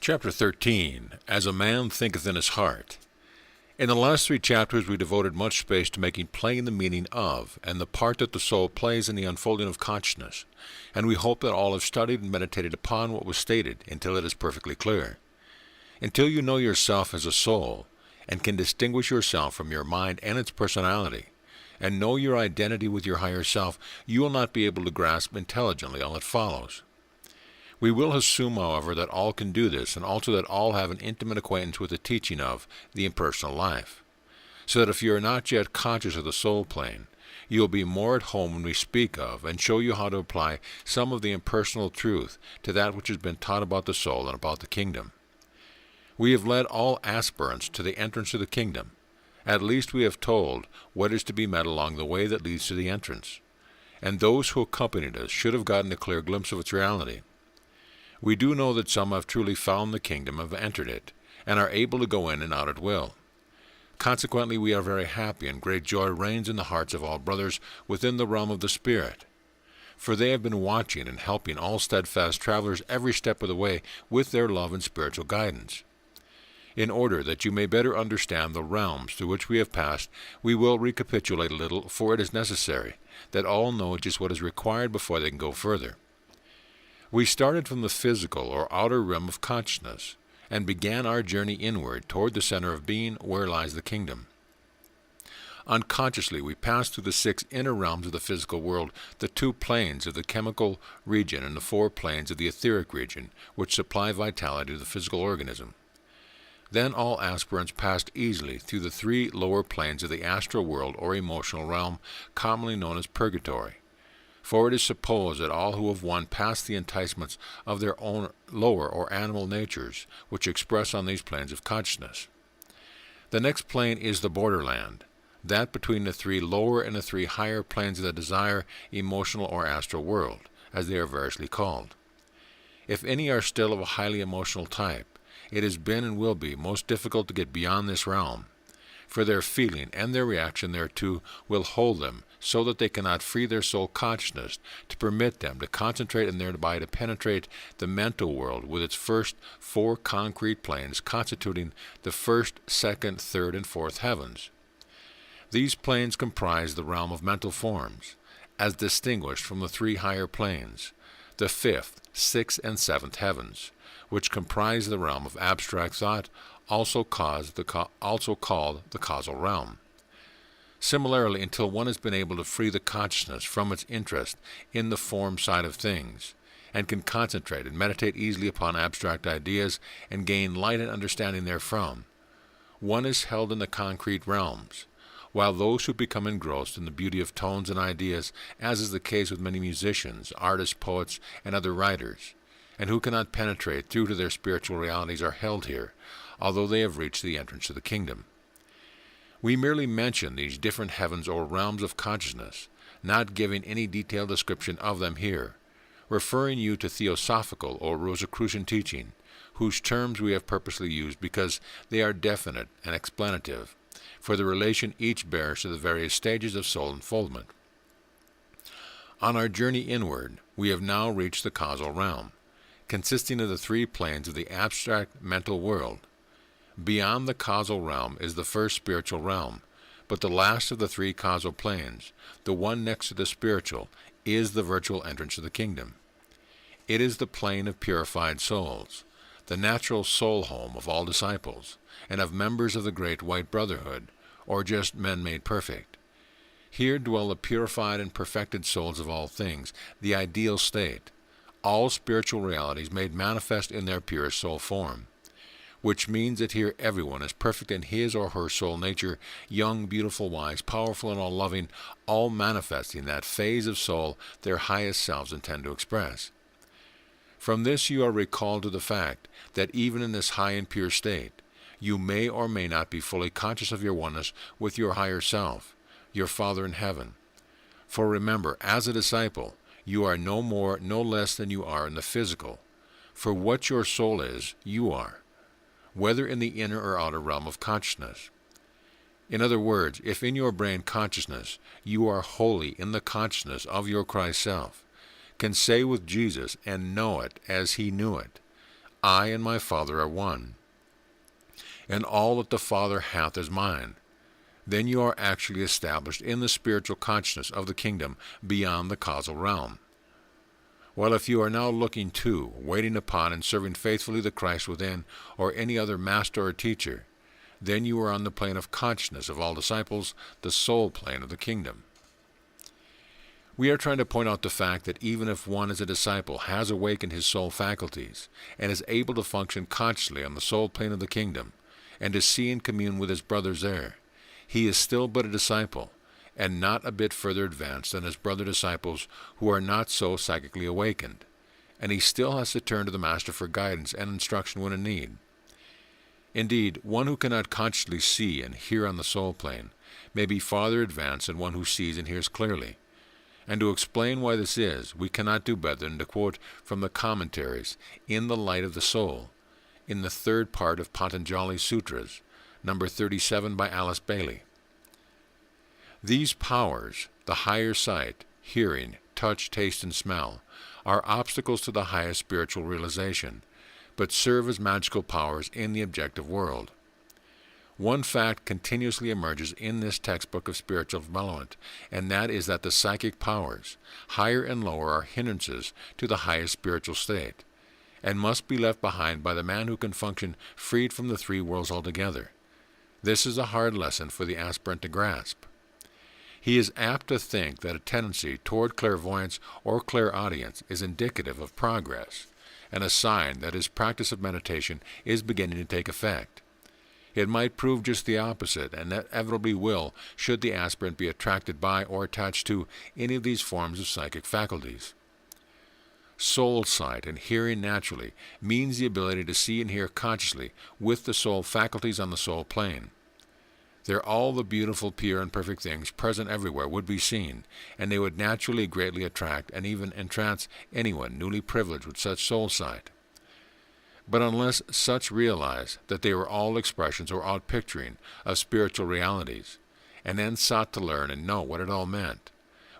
Chapter 13, As a Man Thinketh in His Heart. In the last 3 chapters we devoted much space to making plain the meaning of, and the part that the soul plays in the unfolding of consciousness, and we hope that all have studied and meditated upon what was stated until it is perfectly clear. Until you know yourself as a soul, and can distinguish yourself from your mind and its personality, and know your identity with your higher self, you will not be able to grasp intelligently all that follows. We will assume, however, that all can do this, and also that all have an intimate acquaintance with the teaching of the impersonal life, so that if you are not yet conscious of the soul plane, you will be more at home when we speak of and show you how to apply some of the impersonal truth to that which has been taught about the soul and about the kingdom. We have led all aspirants to the entrance to the kingdom. At least we have told what is to be met along the way that leads to the entrance, and those who accompanied us should have gotten a clear glimpse of its reality. We do know that some have truly found the kingdom, have entered it, and are able to go in and out at will. Consequently, we are very happy, and great joy reigns in the hearts of all brothers within the realm of the Spirit. For they have been watching and helping all steadfast travelers every step of the way with their love and spiritual guidance. In order that you may better understand the realms through which we have passed, we will recapitulate a little, for it is necessary that all know just what is required before they can go further. We started from the physical or outer realm of consciousness, and began our journey inward toward the center of being, where lies the kingdom. Unconsciously, we passed through the 6 inner realms of the physical world, the 2 planes of the chemical region and the 4 planes of the etheric region, which supply vitality to the physical organism. Then all aspirants passed easily through the 3 lower planes of the astral world or emotional realm, commonly known as purgatory. For it is supposed that all who have won past the enticements of their own lower or animal natures, which express on these planes of consciousness. The next plane is the borderland, that between the 3 lower and the 3 higher planes of the desire, emotional, or astral world, as they are variously called. If any are still of a highly emotional type, it has been and will be most difficult to get beyond this realm, for their feeling and their reaction thereto will hold them so that they cannot free their soul consciousness to permit them to concentrate and thereby to penetrate the mental world with its first 4 concrete planes constituting the 1st, 2nd, 3rd, and 4th heavens. These planes comprise the realm of mental forms, as distinguished from the 3 higher planes, the 5th, 6th, and 7th heavens, which comprise the realm of abstract thought, also called the causal realm. Similarly, until one has been able to free the consciousness from its interest in the form side of things, and can concentrate and meditate easily upon abstract ideas and gain light and understanding therefrom, one is held in the concrete realms, while those who become engrossed in the beauty of tones and ideas, as is the case with many musicians, artists, poets, and other writers, and who cannot penetrate through to their spiritual realities, are held here, although they have reached the entrance to the kingdom. We merely mention these different heavens or realms of consciousness, not giving any detailed description of them here, referring you to theosophical or Rosicrucian teaching, whose terms we have purposely used because they are definite and explanative, for the relation each bears to the various stages of soul unfoldment. On our journey inward, we have now reached the causal realm, consisting of the 3 planes of the abstract mental world. Beyond the causal realm is the first spiritual realm, but the last of the 3 causal planes, the one next to the spiritual, is the virtual entrance to the kingdom. It is the plane of purified souls, the natural soul home of all disciples, and of members of the great white brotherhood, or just men made perfect. Here dwell the purified and perfected souls of all things, the ideal state, all spiritual realities made manifest in their purest soul form, which means that here everyone is perfect in his or her soul nature, young, beautiful, wise, powerful, and all-loving, all manifesting that phase of soul their highest selves intend to express. From this you are recalled to the fact that even in this high and pure state, you may or may not be fully conscious of your oneness with your higher self, your Father in heaven. For remember, as a disciple, you are no more, no less than you are in the physical. For what your soul is, you are, whether in the inner or outer realm of consciousness. In other words, if in your brain consciousness you are wholly in the consciousness of your Christ self, can say with Jesus and know it as he knew it, I and my Father are one, and all that the Father hath is mine. Then you are actually established in the spiritual consciousness of the kingdom beyond the causal realm. While if you are now looking to, waiting upon, and serving faithfully the Christ within, or any other master or teacher, then you are on the plane of consciousness of all disciples, the soul plane of the kingdom. We are trying to point out the fact that even if one as a disciple has awakened his soul faculties, and is able to function consciously on the soul plane of the kingdom, and to see and commune with his brothers there, he is still but a disciple, and not a bit further advanced than his brother disciples who are not so psychically awakened, and he still has to turn to the Master for guidance and instruction when in need. Indeed, one who cannot consciously see and hear on the soul plane may be farther advanced than one who sees and hears clearly. And to explain why this is, we cannot do better than to quote from the commentaries In the Light of the Soul, in the third part of Patanjali Sutras, number 37 by Alice Bailey. These powers, the higher sight, hearing, touch, taste, and smell, are obstacles to the highest spiritual realization, but serve as magical powers in the objective world. One fact continuously emerges in this textbook of spiritual development, and that is that the psychic powers, higher and lower, are hindrances to the highest spiritual state, and must be left behind by the man who can function freed from the three worlds altogether. This is a hard lesson for the aspirant to grasp. He is apt to think that a tendency toward clairvoyance or clairaudience is indicative of progress, and a sign that his practice of meditation is beginning to take effect. It might prove just the opposite, and inevitably will, should the aspirant be attracted by or attached to any of these forms of psychic faculties. Soul sight and hearing naturally means the ability to see and hear consciously with the soul faculties on the soul plane. There all the beautiful, pure, and perfect things present everywhere would be seen, and they would naturally greatly attract and even entrance anyone newly privileged with such soul sight. But unless such realize that they were all expressions or outpicturing of spiritual realities, and then sought to learn and know what it all meant,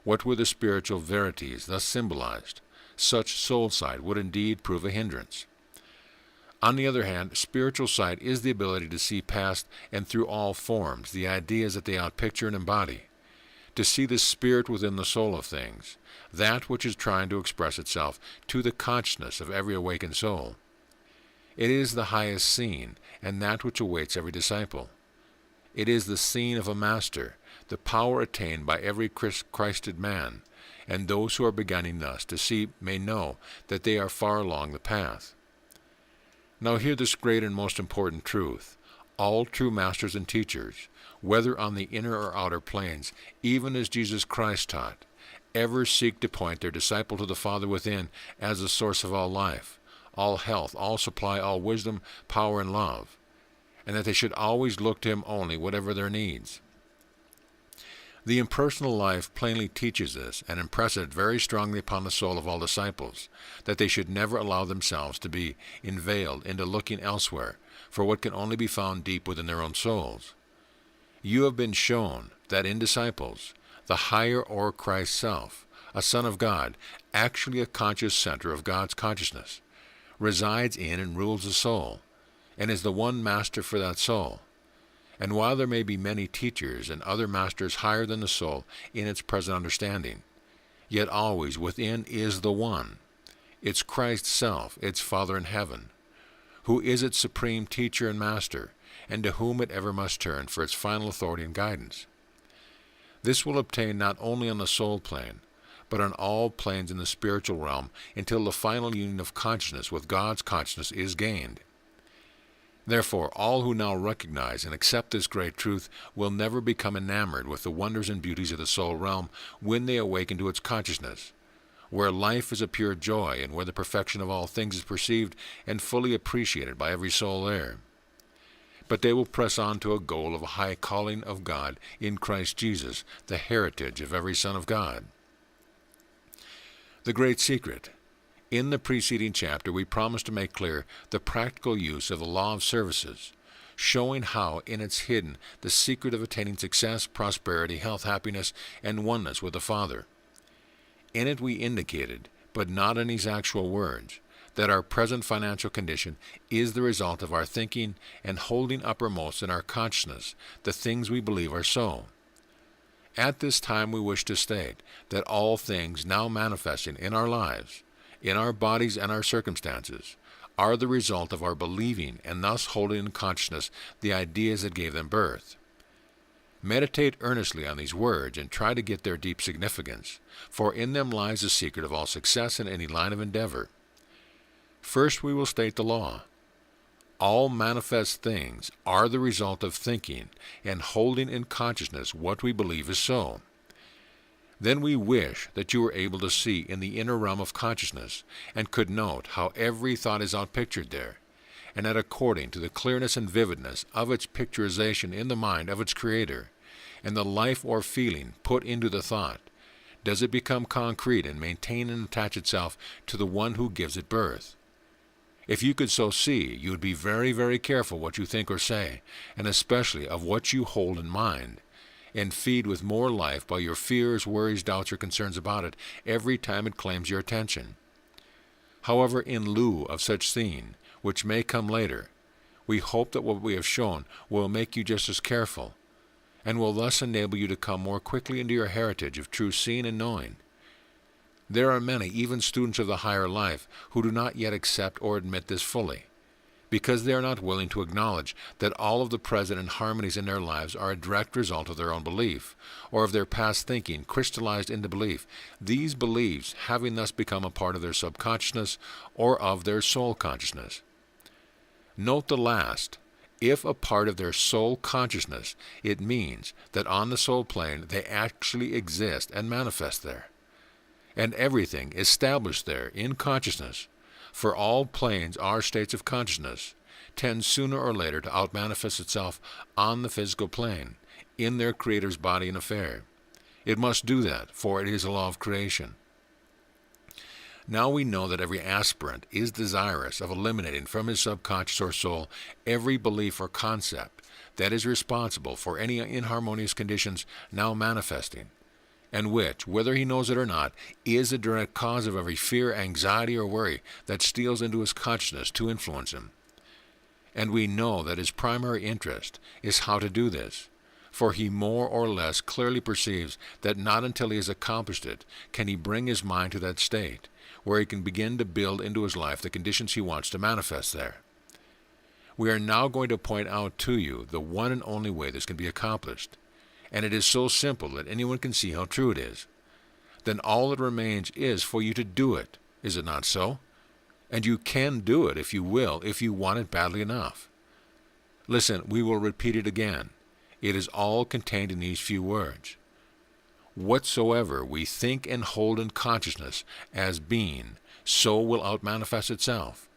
what were the spiritual verities thus symbolized, such soul sight would indeed prove a hindrance. On the other hand, spiritual sight is the ability to see past and through all forms the ideas that they outpicture and embody, to see the spirit within the soul of things, that which is trying to express itself to the consciousness of every awakened soul. It is the highest scene, and that which awaits every disciple. It is the scene of a master, the power attained by every Christed man, and those who are beginning thus to see may know that they are far along the path. Now hear this great and most important truth. All true masters and teachers, whether on the inner or outer planes, even as Jesus Christ taught, ever seek to point their disciple to the Father within as the source of all life, all health, all supply, all wisdom, power, and love, and that they should always look to him only, whatever their needs. The impersonal life plainly teaches this and impresses it very strongly upon the soul of all disciples, that they should never allow themselves to be inveigled into looking elsewhere for what can only be found deep within their own souls. You have been shown that in disciples, the higher or Christ self, a Son of God, actually a conscious center of God's consciousness, resides in and rules the soul, and is the one master for that soul. And while there may be many teachers and other masters higher than the soul in its present understanding, yet always within is the one, its Christ self, its Father in heaven, who is its supreme teacher and master, and to whom it ever must turn for its final authority and guidance. This will obtain not only on the soul plane, but on all planes in the spiritual realm until the final union of consciousness with God's consciousness is gained. Therefore, all who now recognize and accept this great truth will never become enamored with the wonders and beauties of the soul realm when they awaken to its consciousness, where life is a pure joy and where the perfection of all things is perceived and fully appreciated by every soul there. But they will press on to a goal of a high calling of God in Christ Jesus, the heritage of every Son of God. The great secret. In the preceding chapter, we promised to make clear the practical use of the law of services, showing how in it's hidden the secret of attaining success, prosperity, health, happiness, and oneness with the Father. In it we indicated, but not in these actual words, that our present financial condition is the result of our thinking and holding uppermost in our consciousness the things we believe are so. At this time we wish to state that all things now manifesting in our lives, in our bodies and our circumstances, are the result of our believing and thus holding in consciousness the ideas that gave them birth. Meditate earnestly on these words and try to get their deep significance, for in them lies the secret of all success in any line of endeavor. First we will state the law. All manifest things are the result of thinking and holding in consciousness what we believe is so. Then we wish that you were able to see in the inner realm of consciousness and could note how every thought is outpictured there, and that according to the clearness and vividness of its picturization in the mind of its creator, and the life or feeling put into the thought, does it become concrete and maintain and attach itself to the one who gives it birth. If you could so see, you would be very, very careful what you think or say, and especially of what you hold in mind, and feed with more life by your fears, worries, doubts, or concerns about it every time it claims your attention. However, in lieu of such seeing, which may come later, we hope that what we have shown will make you just as careful, and will thus enable you to come more quickly into your heritage of true seeing and knowing. There are many, even students of the higher life, who do not yet accept or admit this fully, because they are not willing to acknowledge that all of the present harmonies in their lives are a direct result of their own belief, or of their past thinking crystallized into belief, these beliefs having thus become a part of their subconsciousness or of their soul consciousness. Note the last. If a part of their soul consciousness, it means that on the soul plane they actually exist and manifest there. And everything established there in consciousness, for all planes are states of consciousness, tends sooner or later to outmanifest itself on the physical plane, in their Creator's body and affair. It must do that, for it is a law of creation. Now we know that every aspirant is desirous of eliminating from his subconscious or soul every belief or concept that is responsible for any inharmonious conditions now manifesting, and which, whether he knows it or not, is a direct cause of every fear, anxiety, or worry that steals into his consciousness to influence him. And we know that his primary interest is how to do this, for he more or less clearly perceives that not until he has accomplished it can he bring his mind to that state, where he can begin to build into his life the conditions he wants to manifest there. We are now going to point out to you the one and only way this can be accomplished, and it is so simple that anyone can see how true it is. Then all that remains is for you to do it, is it not so? And you can do it if you will, if you want it badly enough. Listen, we will repeat it again. It is all contained in these few words. Whatsoever we think and hold in consciousness as being, so will outmanifest itself.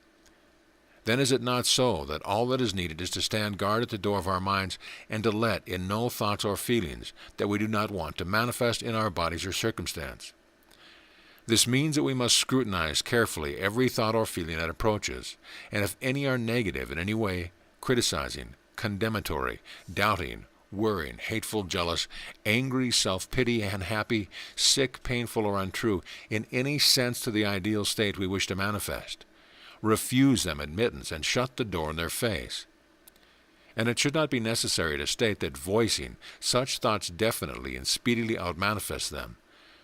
Then is it not so that all that is needed is to stand guard at the door of our minds and to let in no thoughts or feelings that we do not want to manifest in our bodies or circumstance? This means that we must scrutinize carefully every thought or feeling that approaches, and if any are negative in any way, criticizing, condemnatory, doubting, worrying, hateful, jealous, angry, self-pity, unhappy, sick, painful, or untrue, in any sense to the ideal state we wish to manifest, refuse them admittance and shut the door in their face. And it should not be necessary to state that voicing such thoughts definitely and speedily outmanifests them,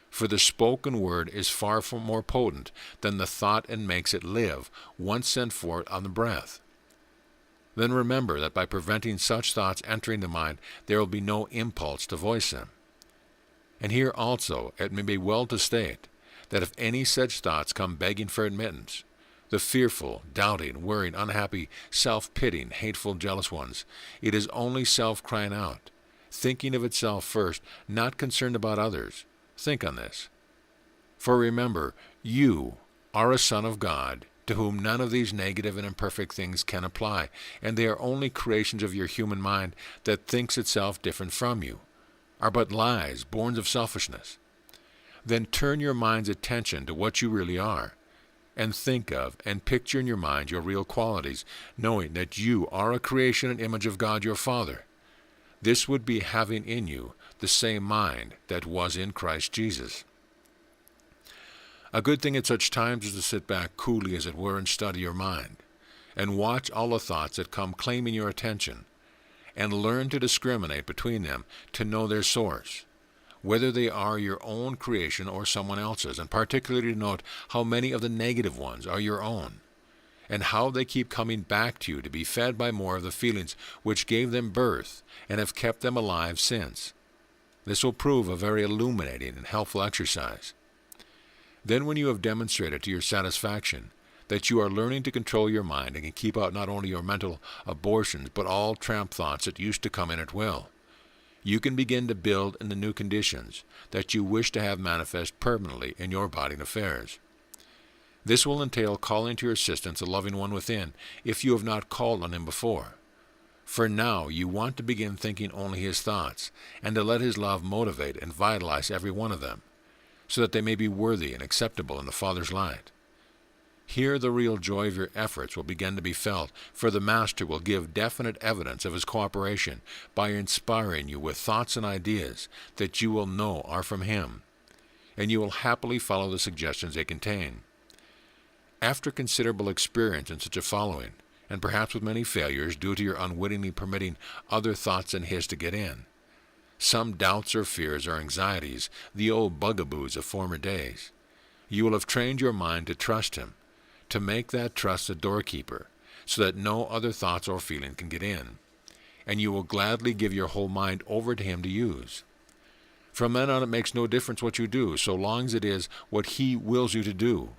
for the spoken word is far more potent than the thought and makes it live, once sent forth on the breath. Then remember that by preventing such thoughts entering the mind, there will be no impulse to voice them. And here also it may be well to state that if any such thoughts come begging for admittance, the fearful, doubting, worrying, unhappy, self-pitying, hateful, jealous ones, it is only self crying out, thinking of itself first, not concerned about others. Think on this. For remember, you are a son of God, to whom none of these negative and imperfect things can apply, and they are only creations of your human mind that thinks itself different from you, are but lies born of selfishness. Then turn your mind's attention to what you really are, and think of and picture in your mind your real qualities, knowing that you are a creation and image of God your Father. This would be having in you the same mind that was in Christ Jesus. A good thing at such times is to sit back coolly, as it were, and study your mind, and watch all the thoughts that come claiming your attention, and learn to discriminate between them, to know their source, whether they are your own creation or someone else's, and particularly to note how many of the negative ones are your own, and how they keep coming back to you to be fed by more of the feelings which gave them birth and have kept them alive since. This will prove a very illuminating and helpful exercise. Then, when you have demonstrated to your satisfaction that you are learning to control your mind and can keep out not only your mental abortions but all tramp thoughts that used to come in at will, you can begin to build in the new conditions that you wish to have manifest permanently in your body and affairs. This will entail calling to your assistance a loving one within, if you have not called on him before. For now you want to begin thinking only his thoughts, and to let his love motivate and vitalize every one of them, so that they may be worthy and acceptable in the Father's light. Here the real joy of your efforts will begin to be felt, for the Master will give definite evidence of his cooperation by inspiring you with thoughts and ideas that you will know are from him, and you will happily follow the suggestions they contain. After considerable experience in such a following, and perhaps with many failures due to your unwittingly permitting other thoughts than his to get in, some doubts or fears or anxieties, the old bugaboos of former days, you will have trained your mind to trust him, to make that trust the doorkeeper, so that no other thoughts or feeling can get in, and you will gladly give your whole mind over to him to use. From then on it makes no difference what you do, so long as it is what he wills you to do,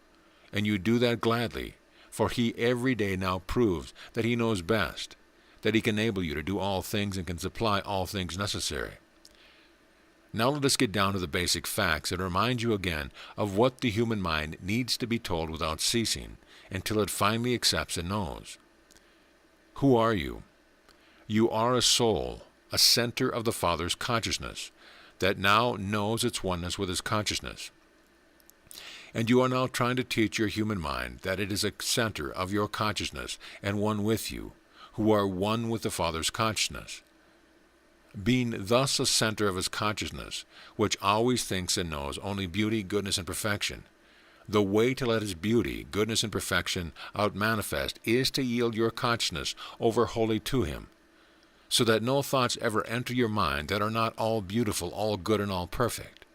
and you do that gladly, for he every day now proves that he knows best, that he can enable you to do all things and can supply all things necessary. Now let us get down to the basic facts and remind you again of what the human mind needs to be told without ceasing, until it finally accepts and knows. Who are you? You are a soul, a center of the Father's consciousness, that now knows its oneness with his consciousness. And you are now trying to teach your human mind that it is a center of your consciousness and one with you, who are one with the Father's consciousness. Being thus a center of his consciousness, which always thinks and knows only beauty, goodness, and perfection, the way to let his beauty, goodness, and perfection out-manifest is to yield your consciousness over wholly to him, so that no thoughts ever enter your mind that are not all beautiful, all good, and all perfect.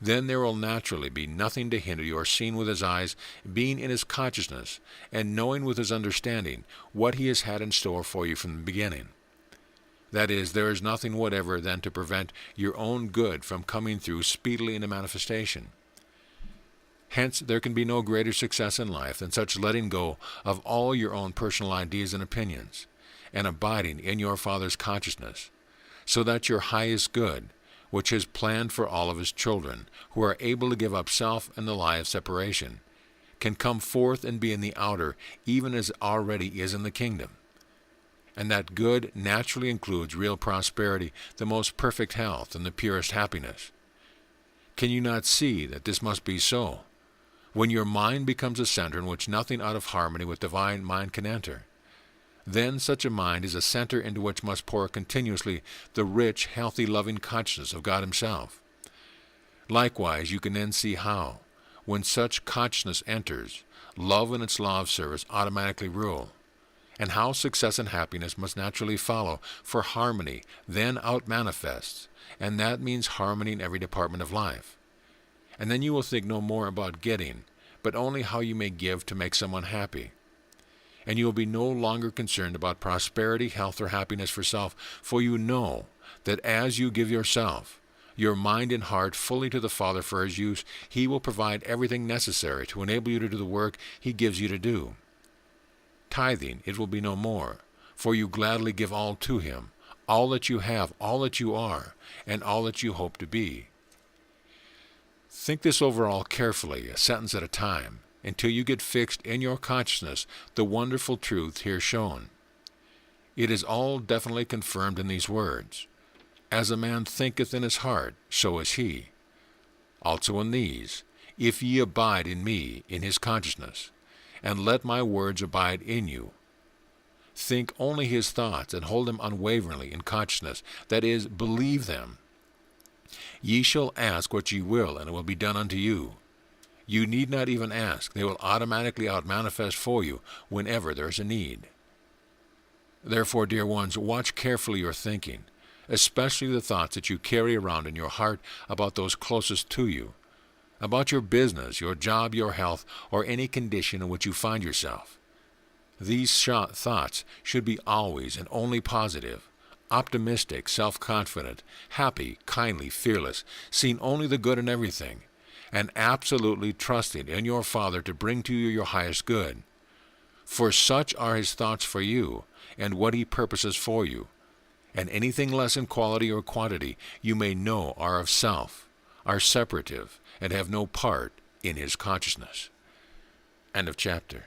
Then there will naturally be nothing to hinder your seeing with his eyes, being in his consciousness, and knowing with his understanding what he has had in store for you from the beginning. That is, there is nothing whatever then to prevent your own good from coming through speedily into manifestation. Hence, there can be no greater success in life than such letting go of all your own personal ideas and opinions, and abiding in your Father's consciousness, so that your highest good, which is planned for all of his children, who are able to give up self and the lie of separation, can come forth and be in the outer, even as already is in the kingdom. And that good naturally includes real prosperity, the most perfect health, and the purest happiness. Can you not see that this must be so, when your mind becomes a center in which nothing out of harmony with divine mind can enter? Then such a mind is a center into which must pour continuously the rich, healthy, loving consciousness of God himself. Likewise, you can then see how, when such consciousness enters, love and its law of service automatically rule, and how success and happiness must naturally follow, for harmony then out-manifests, and that means harmony in every department of life. And then you will think no more about getting, but only how you may give to make someone happy. And you will be no longer concerned about prosperity, health, or happiness for self, for you know that as you give yourself, your mind and heart fully to the Father for his use, he will provide everything necessary to enable you to do the work he gives you to do. Tithing, it will be no more, for you gladly give all to him, all that you have, all that you are, and all that you hope to be. Think this over all carefully, a sentence at a time, until you get fixed in your consciousness the wonderful truth here shown. It is all definitely confirmed in these words: As a man thinketh in his heart, so is he. Also in these, if ye abide in me, in his consciousness, and let my words abide in you. Think only his thoughts, and hold them unwaveringly in consciousness, that is, believe them. Ye shall ask what ye will, and it will be done unto you. You need not even ask. They will automatically outmanifest for you whenever there is a need. Therefore, dear ones, watch carefully your thinking, especially the thoughts that you carry around in your heart about those closest to you, about your business, your job, your health, or any condition in which you find yourself. These thoughts should be always and only positive, optimistic, self-confident, happy, kindly, fearless, seeing only the good in everything, and absolutely trusting in your Father to bring to you your highest good. For such are His thoughts for you, and what He purposes for you. And anything less in quality or quantity you may know are of self, are separative, and have no part in His consciousness. End of chapter.